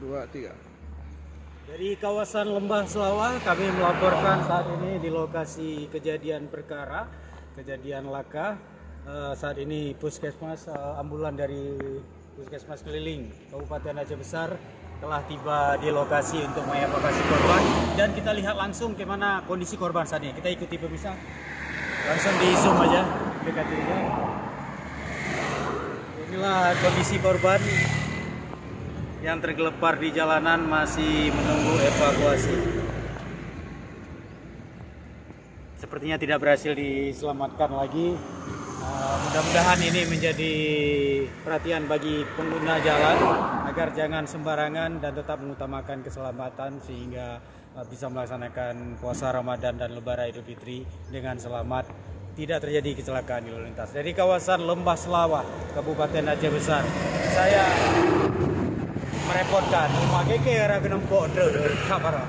2, 3. Dari kawasan Lembah Selawah kami melaporkan saat ini di lokasi kejadian perkara, kejadian laka. Saat ini puskesmas ambulan dari Puskesmas Keliling Kabupaten Aceh Besar telah tiba di lokasi untuk mengevakuasi korban, dan kita lihat langsung bagaimana kondisi korban saat ini. Kita ikuti pemirsa, langsung di zoom aja dekat ini. Inilah kondisi korban yang tergelepar di jalanan masih menunggu evakuasi. Sepertinya tidak berhasil diselamatkan lagi. Mudah-mudahan ini menjadi perhatian bagi pengguna jalan agar jangan sembarangan dan tetap mengutamakan keselamatan sehingga bisa melaksanakan puasa Ramadan dan Lebaran Idul Fitri dengan selamat, tidak terjadi kecelakaan di lalu lintas. Dari kawasan Lembah Selawah, Kabupaten Aceh Besar, saya merepotkan rumah keke arah kenempok kabar.